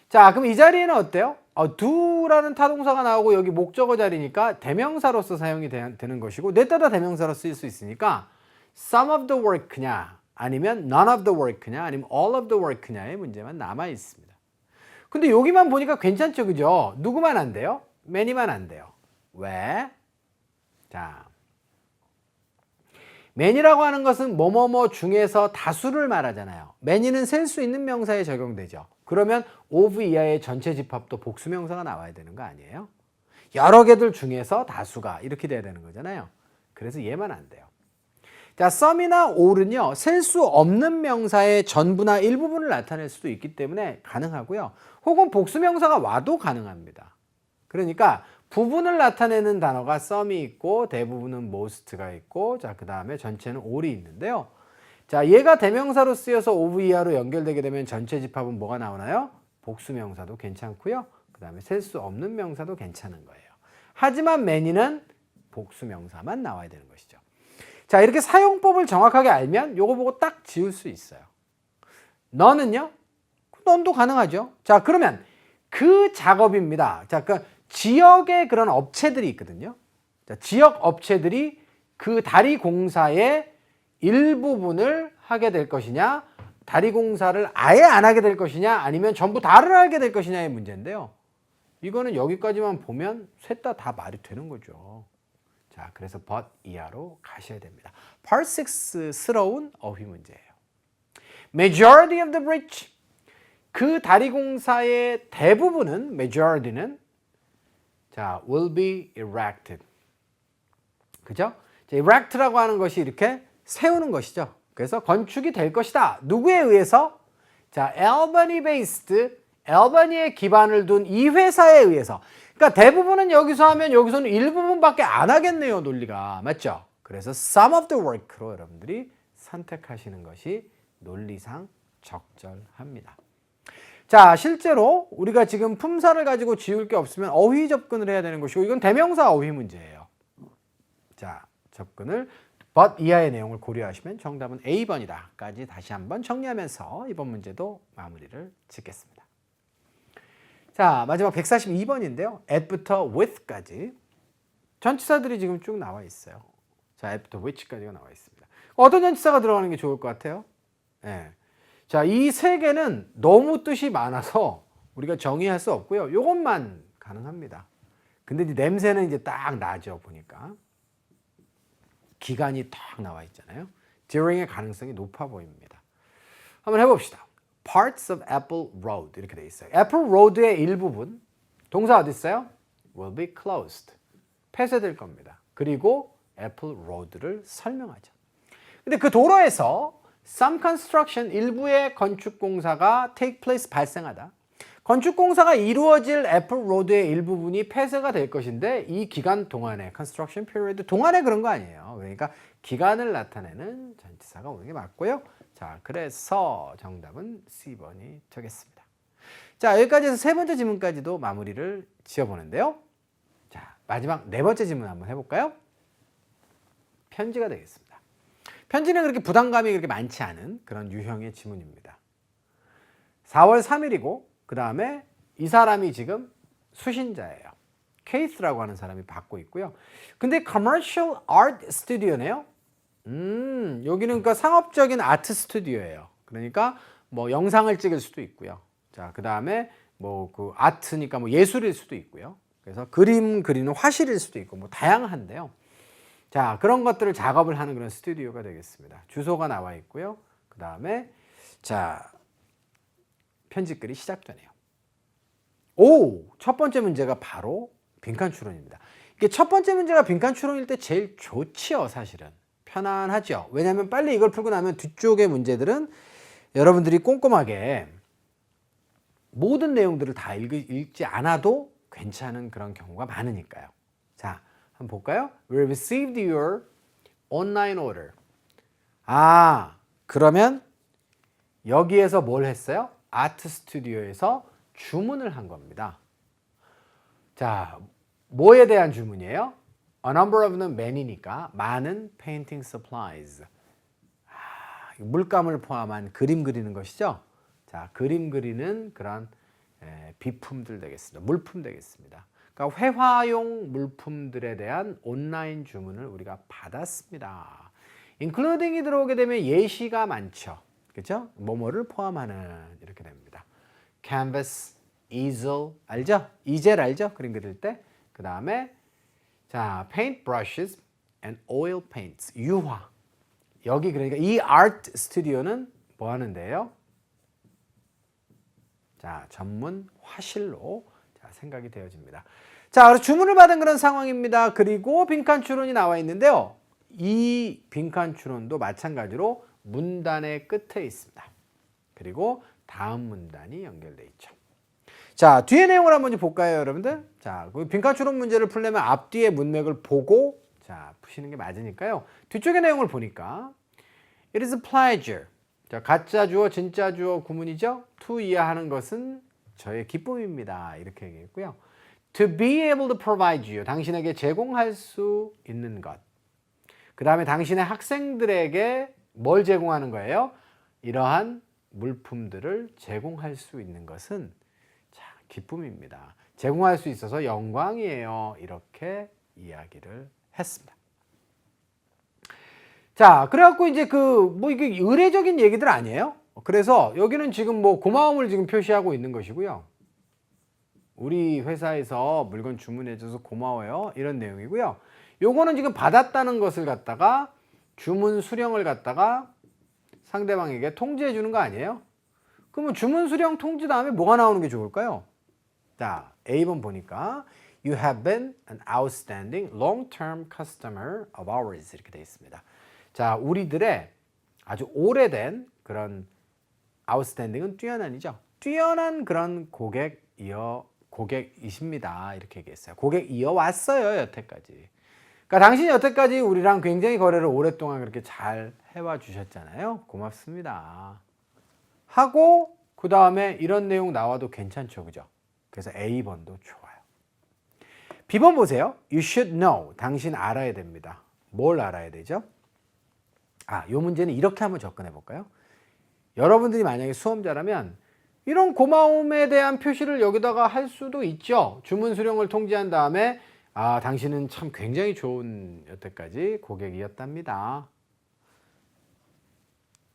자, 그럼 이 자리에는 어때요? do라는 타동사가 나오고 여기 목적어 자리니까 대명사로서 사용이 되는 것이고 넷다 대명사로 쓰일 수 있으니까 some of the work냐 아니면 none of the work냐 아니면 all of the work냐의 문제만 남아 있습니다. 근데 여기만 보니까 괜찮죠, 그죠? 누구만 안 돼요? many만 안 돼요. 왜? 자, many라고 하는 것은 뭐뭐뭐 중에서 다수를 말하잖아요. many는 셀 수 있는 명사에 적용되죠. 그러면 of 이하의 전체 집합도 복수명사가 나와야 되는 거 아니에요? 여러 개들 중에서 다수가 이렇게 돼야 되는 거잖아요. 그래서 얘만 안 돼요. 자, some이나 all은요, 셀 수 없는 명사의 전부나 일부분을 나타낼 수도 있기 때문에 가능하고요. 혹은 복수명사가 와도 가능합니다. 그러니까 부분을 나타내는 단어가 some이 있고 대부분은 most가 있고 자, 그 다음에 전체는 all이 있는데요. 자, 얘가 대명사로 쓰여서 of 이하로 연결되게 되면 전체 집합은 뭐가 나오나요? 복수명사도 괜찮고요. 그 다음에 셀 수 없는 명사도 괜찮은 거예요. 하지만 many는 복수명사만 나와야 되는 것이죠. 자, 이렇게 사용법을 정확하게 알면 요거 보고 딱 지울 수 있어요. none은요? none도 가능하죠. 자, 그러면 그 작업입니다. 자, 그 지역에 그런 업체들이 있거든요. 자, 지역 업체들이 그 다리 공사의 일부분을 하게 될 것이냐, 다리 공사를 아예 안 하게 될 것이냐, 아니면 전부 다를 하게 될 것이냐의 문제인데요. 이거는 여기까지만 보면 셋 다 말이 되는 거죠. 자, 그래서 but 이하로 가셔야 됩니다. Part 6스러운 어휘 문제예요. Majority of the bridge. 그 다리 공사의 대부분은, majority는 자, will be erected. 그죠? 자, erect라고 하는 것이 이렇게 세우는 것이죠. 그래서 건축이 될 것이다. 누구에 의해서? 자, Albany based, Albany에 기반을 둔 이 회사에 의해서. 그러니까 대부분은 여기서 하면 여기서는 일부분밖에 안 하겠네요, 논리가. 맞죠? 그래서 some of the work로 여러분들이 선택하시는 것이 논리상 적절합니다. 자, 실제로 우리가 지금 품사를 가지고 지울 게 없으면 어휘 접근을 해야 되는 것이고 이건 대명사 어휘 문제예요. 자, 접근을 but 이하의 내용을 고려하시면 정답은 A번이다 까지 다시 한번 정리하면서 이번 문제도 마무리를 짓겠습니다. 자, 마지막 142번인데요. at부터 with까지 전치사들이 지금 쭉 나와 있어요. 자, at부터 which까지가 나와 있습니다. 어떤 전치사가 들어가는 게 좋을 것 같아요? 네. 자, 이 세 개는 너무 뜻이 많아서 우리가 정의할 수 없고요. 이것만 가능합니다. 근데 이 냄새는 이제 딱 나죠, 보니까. 기간이 딱 나와 있잖아요. during의 가능성이 높아 보입니다. 한번 해봅시다. Parts of Apple Road 이렇게 돼 있어요. Apple Road의 일부분, 동사 어디 있어요? will be closed. 폐쇄될 겁니다. 그리고 Apple Road를 설명하죠. 근데 그 도로에서 some construction, 일부의 건축 공사가 take place, 발생하다. 건축 공사가 이루어질 애플 로드의 일부분이 폐쇄가 될 것인데 이 기간 동안에 construction period 동안에 그런 거 아니에요. 그러니까 기간을 나타내는 전치사가 오는 게 맞고요. 자, 그래서 정답은 C번이 되겠습니다. 자, 여기까지 해서 세 번째 질문까지도 마무리를 지어보는데요. 자, 마지막 네 번째 질문 한번 해볼까요? 편지가 되겠습니다. 편지는 그렇게 부담감이 그렇게 많지 않은 그런 유형의 지문입니다. 4월 3일이고 그 다음에 이 사람이 지금 수신자예요. 케이스라고 하는 사람이 받고 있고요. 근데 Commercial Art Studio네요. 여기는 그러니까 상업적인 아트 스튜디오예요. 그러니까 뭐 영상을 찍을 수도 있고요. 자, 그 다음에 뭐 그 아트니까 뭐 예술일 수도 있고요. 그래서 그림 그리는 화실일 수도 있고 뭐 다양한데요. 자, 그런 것들을 작업을 하는 그런 스튜디오가 되겠습니다. 주소가 나와 있고요. 그 다음에 자, 편집글이 시작되네요. 첫 번째 문제가 바로 빈칸 추론입니다. 이게 첫 번째 문제가 빈칸 추론일 때 제일 좋지요, 사실은. 편안하죠. 왜냐하면 빨리 이걸 풀고 나면 뒤쪽의 문제들은 여러분들이 꼼꼼하게 모든 내용들을 다 읽지 않아도 괜찮은 그런 경우가 많으니까요. 자, 한번 볼까요? We received your online order. 그러면 여기에서 뭘 했어요? 아트 스튜디오에서 주문을 한 겁니다. 자, 뭐에 대한 주문이에요? A number of는 many니까 많은 painting supplies. 물감을 포함한 그림 그리는 것이죠. 자, 그림 그리는 그런 비품들 되겠습니다. 물품 되겠습니다. 그러니까 회화용 물품들에 대한 온라인 주문을 우리가 받았습니다. including이 들어오게 되면 예시가 많죠. 그렇죠? 뭐뭐를 포함하는 이렇게 됩니다. canvas, easel 알죠? 이젤 알죠? 그림 그릴 때. 그 다음에 자, paint brushes and oil paints, 유화. 여기 그러니까 이 아트 스튜디오는 뭐 하는데요? 자, 전문 화실로 생각이 되어집니다. 자, 그래서 주문을 받은 그런 상황입니다. 그리고 빈칸 추론이 나와 있는데요. 이 빈칸 추론도 마찬가지로 문단의 끝에 있습니다. 그리고 다음 문단이 연결되어 있죠. 자, 뒤에 내용을 한번 볼까요, 여러분들? 자, 그 빈칸 추론 문제를 풀려면 앞뒤의 문맥을 보고 자, 푸시는 게 맞으니까요. 뒤쪽의 내용을 보니까 It is a pleasure. 자, 가짜 주어, 진짜 주어 구문이죠. to 이하하는 것은 저의 기쁨입니다. 이렇게 얘기했고요. To be able to provide you. 당신에게 제공할 수 있는 것. 그 다음에 당신의 학생들에게 뭘 제공하는 거예요? 이러한 물품들을 제공할 수 있는 것은 자, 기쁨입니다. 제공할 수 있어서 영광이에요. 이렇게 이야기를 했습니다. 자, 그래갖고 이제 뭐 이게 의례적인 얘기들 아니에요? 그래서 여기는 지금 뭐 고마움을 지금 표시하고 있는 것이고요. 우리 회사에서 물건 주문해줘서 고마워요. 이런 내용이고요. 요거는 지금 받았다는 것을 갖다가 주문 수령을 갖다가 상대방에게 통지해 주는 거 아니에요? 그러면 주문 수령 통지 다음에 뭐가 나오는 게 좋을까요? 자, A번 보니까 You have been an outstanding long-term customer of ours 이렇게 되어 있습니다. 자, 우리들의 아주 오래된 그런 outstanding은 뛰어난이죠. 뛰어난 그런 고객이십니다. 이렇게 얘기했어요. 고객 이어왔어요, 여태까지. 그러니까 당신이 여태까지 우리랑 굉장히 거래를 오랫동안 그렇게 잘 해와 주셨잖아요. 고맙습니다. 하고 그 다음에 이런 내용 나와도 괜찮죠, 그죠? 그래서 A번도 좋아요. B번 보세요. You should know. 당신 알아야 됩니다. 뭘 알아야 되죠? 이 문제는 이렇게 한번 접근해 볼까요? 여러분들이 만약에 수험자라면 이런 고마움에 대한 표시를 여기다가 할 수도 있죠. 주문 수령을 통지한 다음에 당신은 참 굉장히 좋은 여태까지 고객이었답니다.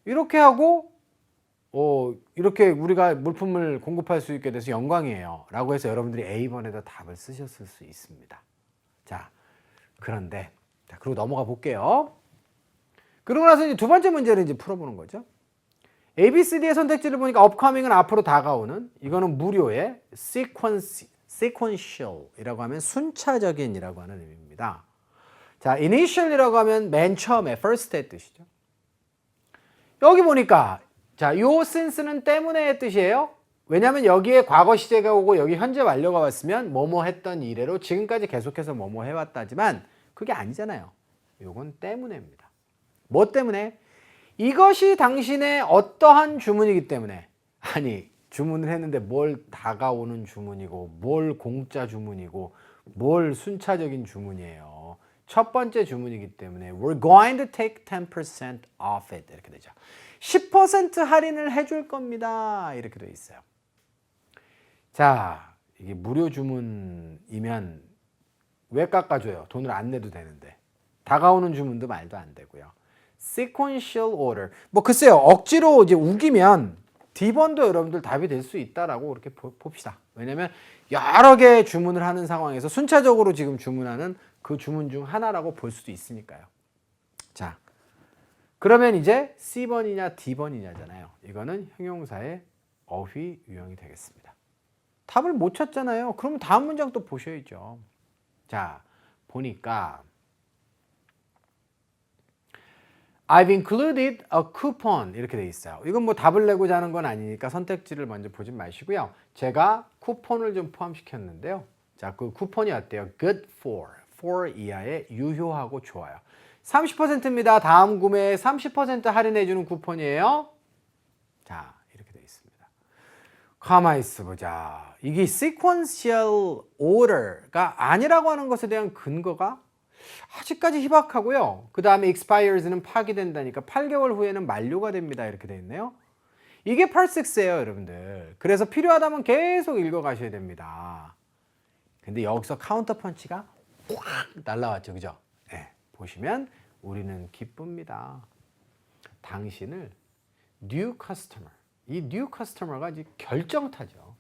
이렇게 하고 이렇게 우리가 물품을 공급할 수 있게 돼서 영광이에요. 라고 해서 여러분들이 A번에다 답을 쓰셨을 수 있습니다. 자, 그런데 그리고 넘어가 볼게요. 그러고 나서 이제 두 번째 문제를 이제 풀어보는 거죠. A, B, C, D의 선택지를 보니까 upcoming은 앞으로 다가오는 이거는 무료의 sequential이라고 하면 순차적인이라고 하는 의미입니다. 자, initial이라고 하면 맨 처음에 first의 뜻이죠. 여기 보니까 자, 요 since는 때문에의 뜻이에요. 왜냐하면 여기에 과거 시제가 오고 여기 현재 완료가 왔으면 뭐뭐 했던 이래로 지금까지 계속해서 뭐뭐 해왔다지만 그게 아니잖아요. 요건 때문에입니다. 뭐 때문에? 이것이 당신의 어떠한 주문이기 때문에. 아니, 주문을 했는데 뭘 다가오는 주문이고 뭘 공짜 주문이고 뭘 순차적인 주문이에요. 첫 번째 주문이기 때문에 We're going to take 10% off it 이렇게 되죠. 10% 할인을 해줄 겁니다. 이렇게 되어 있어요. 자, 이게 무료 주문이면 왜 깎아줘요? 돈을 안 내도 되는데. 다가오는 주문도 말도 안 되고요. sequential order. 뭐 글쎄요. 억지로 이제 우기면 D번도 여러분들 답이 될 수 있다라고 그렇게 봅시다. 왜냐면 여러 개의 주문을 하는 상황에서 순차적으로 지금 주문하는 그 주문 중 하나라고 볼 수도 있으니까요. 자, 그러면 이제 C번이냐 D번이냐잖아요. 이거는 형용사의 어휘 유형이 되겠습니다. 답을 못 찾잖아요. 그러면 다음 문장 또 보셔야죠. 자, 보니까 I've included a coupon 이렇게 돼 있어요. 이건 뭐 답을 내고자 하는 건 아니니까 선택지를 먼저 보지 마시고요. 제가 쿠폰을 좀 포함시켰는데요. 자, 그 쿠폰이 어때요? Good for 이하의 유효하고 좋아요. 30%입니다. 다음 구매에 30% 할인해 주는 쿠폰이에요. 자, 이렇게 돼 있습니다. 가만히 있어 보자. 이게 sequential order가 아니라고 하는 것에 대한 근거가 아직까지 희박하고요. 그 다음에 expires는 파기된다니까 8개월 후에는 만료가 됩니다. 이렇게 돼 있네요. 이게 펄식스예요, 여러분들. 그래서 필요하다면 계속 읽어가셔야 됩니다. 근데 여기서 카운터 펀치가 확 날라왔죠, 그죠? 네, 보시면 우리는 기쁩니다. 당신을 new customer, 이 new customer가 이제 결정타죠.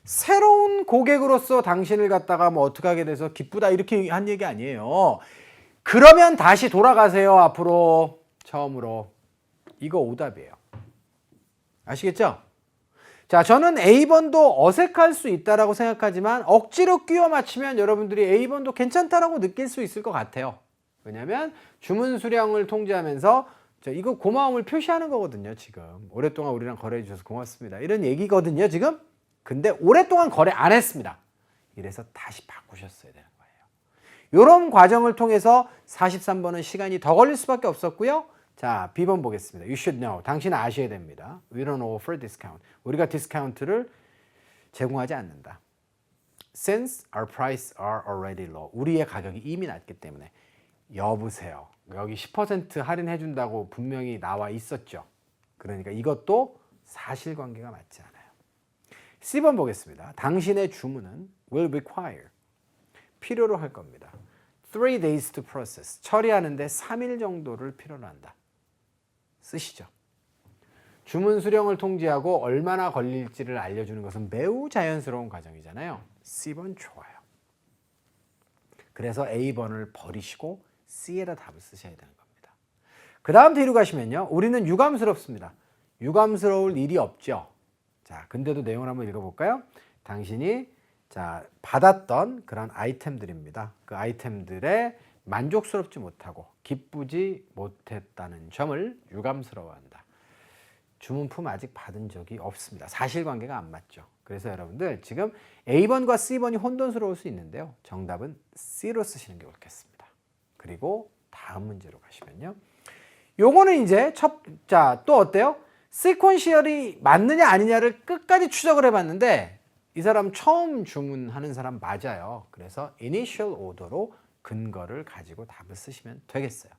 새로운 고객으로서 당신을 갖다가 뭐 어떻게 하게 돼서 기쁘다 이렇게 한 얘기 아니에요. 그러면 다시 돌아가세요. 앞으로 처음으로. 이거 오답이에요. 아시겠죠? 자, 저는 A번도 어색할 수 있다라고 생각하지만 억지로 끼워 맞추면 여러분들이 A번도 괜찮다라고 느낄 수 있을 것 같아요. 왜냐하면 주문 수량을 통제하면서 이거 고마움을 표시하는 거거든요. 지금 오랫동안 우리랑 거래해 주셔서 고맙습니다. 이런 얘기거든요. 지금. 근데 오랫동안 거래 안 했습니다. 이래서 다시 바꾸셨어야 되는 거예요. 이런 과정을 통해서 43번은 시간이 더 걸릴 수밖에 없었고요. 자, B번 보겠습니다. You should know. 당신은 아셔야 됩니다. We don't offer discount. 우리가 디스카운트를 제공하지 않는다. Since our prices are already low. 우리의 가격이 이미 낮기 때문에. 여보세요. 여기 10% 할인해 준다고 분명히 나와 있었죠. 그러니까 이것도 사실관계가 맞지 않아요. C번 보겠습니다. 당신의 주문은 will require. 필요로 할 겁니다. 3 days to process. 처리하는데 3일 정도를 필요로 한다. 쓰시죠. 주문 수량을 통제하고 얼마나 걸릴지를 알려주는 것은 매우 자연스러운 과정이잖아요. C번 좋아요. 그래서 A번을 버리시고 C에다 답을 쓰셔야 되는 겁니다. 그 다음 뒤로 가시면요. 우리는 유감스럽습니다. 유감스러울 일이 없죠. 자, 근데도 내용을 한번 읽어볼까요? 당신이 받았던 그런 아이템들입니다. 그 아이템들에 만족스럽지 못하고 기쁘지 못했다는 점을 유감스러워한다. 주문품 아직 받은 적이 없습니다. 사실관계가 안 맞죠. 그래서 여러분들 지금 A번과 C번이 혼돈스러울 수 있는데요. 정답은 C로 쓰시는 게 옳겠습니다. 그리고 다음 문제로 가시면요. 요거는 이제 또 어때요? 시퀀셜이 맞느냐 아니냐를 끝까지 추적을 해봤는데 이 사람 처음 주문하는 사람 맞아요. 그래서 initial order로 근거를 가지고 답을 쓰시면 되겠어요.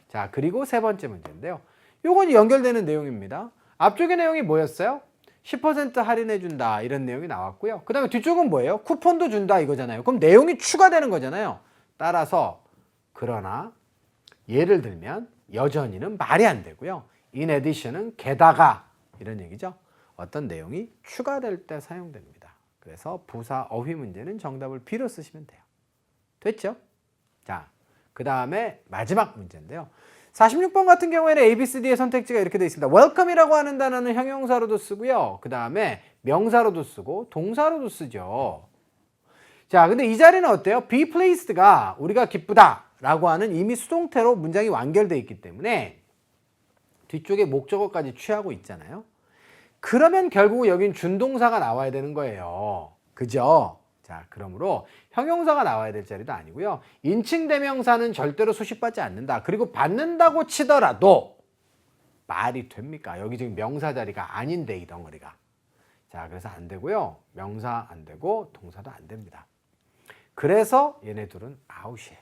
자, 그리고 세 번째 문제인데요. 요건 연결되는 내용입니다. 앞쪽의 내용이 뭐였어요? 10% 할인해 준다 이런 내용이 나왔고요. 그 다음에 뒤쪽은 뭐예요? 쿠폰도 준다 이거잖아요. 그럼 내용이 추가되는 거잖아요. 따라서 그러나 예를 들면 여전히는 말이 안 되고요. In addition은 게다가 이런 얘기죠. 어떤 내용이 추가될 때 사용됩니다. 그래서 부사 어휘 문제는 정답을 B로 쓰시면 돼요. 됐죠? 자, 그 다음에 마지막 문제인데요. 46번 같은 경우에는 A, B, C, D의 선택지가 이렇게 되어 있습니다. welcome이라고 하는 단어는 형용사로도 쓰고요. 그 다음에 명사로도 쓰고 동사로도 쓰죠. 자, 근데 이 자리는 어때요? be pleased가 우리가 기쁘다 라고 하는 이미 수동태로 문장이 완결되어 있기 때문에 뒤쪽에 목적어까지 취하고 있잖아요. 그러면 결국 여긴 준동사가 나와야 되는 거예요. 그죠? 자, 그러므로 형용사가 나와야 될 자리도 아니고요. 인칭 대명사는 절대로 수식받지 않는다. 그리고 받는다고 치더라도 말이 됩니까? 여기 지금 명사 자리가 아닌데 이 덩어리가. 자, 그래서 안 되고요. 명사 안 되고 동사도 안 됩니다. 그래서 얘네 둘은 아웃이에요.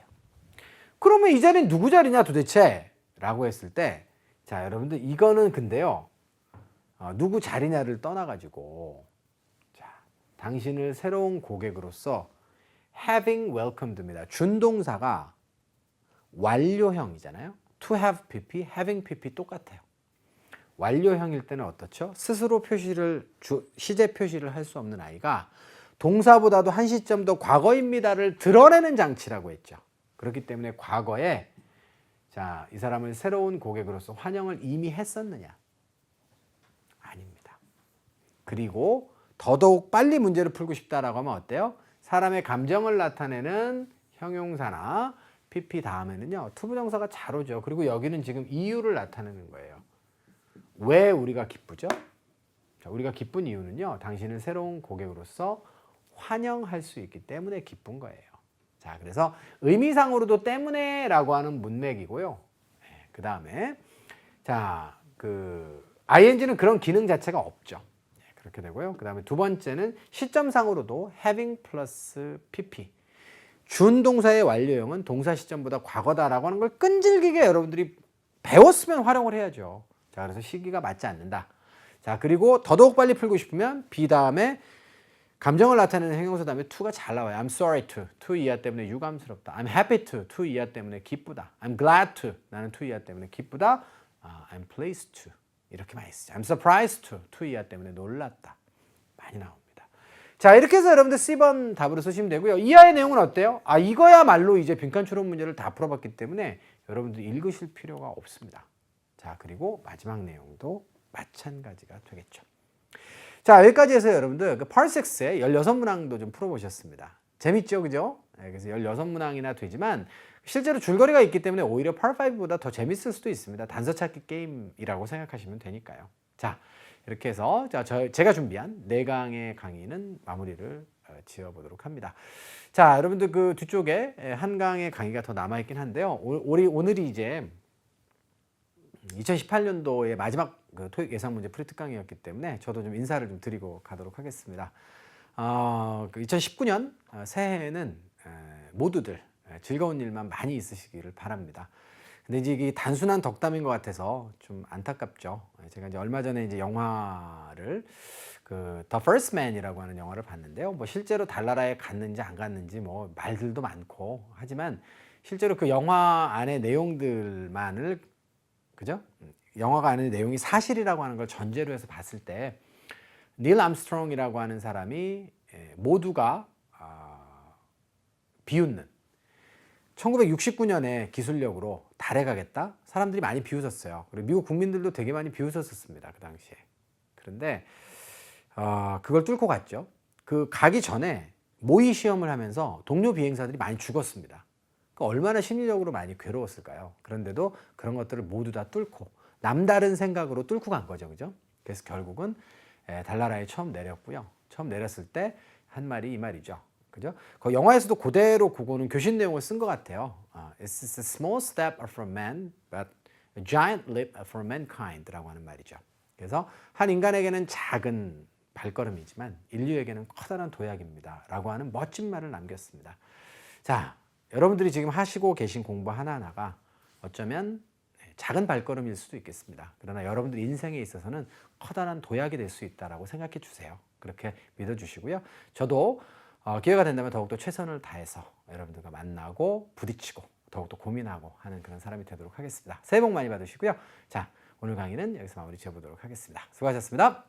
그러면 이 자리는 누구 자리냐 도대체? 라고 했을 때 자, 여러분들 이거는 근데요. 누구 자리냐를 떠나가지고 자, 당신을 새로운 고객으로서 having welcomed입니다. 준동사가 완료형이잖아요. to have pp, having pp 똑같아요. 완료형일 때는 어떻죠? 스스로 시제 표시를 할 수 없는 아이가 동사보다도 한 시점 더 과거입니다를 드러내는 장치라고 했죠. 그렇기 때문에 과거에 자, 이 사람을 새로운 고객으로서 환영을 이미 했었느냐? 아닙니다. 그리고 더더욱 빨리 문제를 풀고 싶다라고 하면 어때요? 사람의 감정을 나타내는 형용사나 PP 다음에는요. 투부정사가 잘 오죠. 그리고 여기는 지금 이유를 나타내는 거예요. 왜 우리가 기쁘죠? 자, 우리가 기쁜 이유는요. 당신을 새로운 고객으로서 환영할 수 있기 때문에 기쁜 거예요. 자, 그래서 의미상으로도 때문에라고 하는 문맥이고요. 그 다음에 자, ing는 그런 기능 자체가 없죠. 그렇게 되고요. 그 다음에 두 번째는 시점상으로도 having 플러스 pp. 준동사의 완료형은 동사 시점보다 과거다라고 하는 걸 끈질기게 여러분들이 배웠으면 활용을 해야죠. 자, 그래서 시기가 맞지 않는다. 자, 그리고 더더욱 빨리 풀고 싶으면 be 다음에 감정을 나타내는 형용사 다음에 to가 잘 나와요. I'm sorry to 이하 때문에 유감스럽다. I'm happy to 이하 때문에 기쁘다. I'm glad to, 나는 to 이하 때문에 기쁘다. I'm pleased to, 이렇게 많이 쓰죠. I'm surprised to 이하 때문에 놀랐다. 많이 나옵니다. 자, 이렇게 해서 여러분들 C번 답으로 쓰시면 되고요. 이하의 내용은 어때요? 이거야말로 이제 빈칸 추론 문제를 다 풀어봤기 때문에 여러분들 읽으실 필요가 없습니다. 자, 그리고 마지막 내용도 마찬가지가 되겠죠. 자, 여기까지 해서 여러분들 Part6의 16문항도 좀 풀어보셨습니다. 재밌죠, 그죠? 그래서 16문항이나 되지만 실제로 줄거리가 있기 때문에 오히려 Part5보다 더 재밌을 수도 있습니다. 단서 찾기 게임이라고 생각하시면 되니까요. 자, 이렇게 해서 제가 준비한 4강의 강의는 마무리를 지어보도록 합니다. 자, 여러분들 그 뒤쪽에 한 강의 강의가 더 남아있긴 한데요. 오늘이 이제 2018년도의 마지막 토익 예상 문제 풀이 특강이었기 때문에 저도 좀 인사를 좀 드리고 가도록 하겠습니다. 2019년 새해에는 모두들 즐거운 일만 많이 있으시기를 바랍니다. 근데 이제 이게 단순한 덕담인 것 같아서 좀 안타깝죠. 제가 이제 얼마 전에 이제 영화를 The First Man이라고 하는 영화를 봤는데요. 뭐 실제로 달나라에 갔는지 안 갔는지 뭐 말들도 많고 하지만 실제로 그 영화 안의 내용들만을 그죠? 영화가 안의 내용이 사실이라고 하는 걸 전제로 해서 봤을 때 닐 암스트롱이라고 하는 사람이 모두가 비웃는 1969년에 기술력으로 달에 가겠다? 사람들이 많이 비웃었어요. 그리고 미국 국민들도 되게 많이 비웃었습니다. 그 당시에. 그런데 그걸 뚫고 갔죠. 그 가기 전에 모의 시험을 하면서 동료 비행사들이 많이 죽었습니다. 얼마나 심리적으로 많이 괴로웠을까요? 그런데도 그런 것들을 모두 다 뚫고 남다른 생각으로 뚫고 간 거죠. 그죠? 그래서 결국은 달나라에 처음 내렸고요. 처음 내렸을 때 한 말이 이 말이죠. 그죠? 그 영화에서도 그대로 그거는 교신 내용을 쓴 것 같아요. It's a small step from man, but a giant leap for mankind라고 하는 말이죠. 그래서 한 인간에게는 작은 발걸음이지만 인류에게는 커다란 도약입니다. 라고 하는 멋진 말을 남겼습니다. 자, 여러분들이 지금 하시고 계신 공부 하나하나가 어쩌면 작은 발걸음일 수도 있겠습니다. 그러나 여러분들 인생에 있어서는 커다란 도약이 될 수 있다고 생각해 주세요. 그렇게 믿어주시고요. 저도 기회가 된다면 더욱더 최선을 다해서 여러분들과 만나고 부딪히고 더욱더 고민하고 하는 그런 사람이 되도록 하겠습니다. 새해 복 많이 받으시고요. 자, 오늘 강의는 여기서 마무리 지어보도록 하겠습니다. 수고하셨습니다.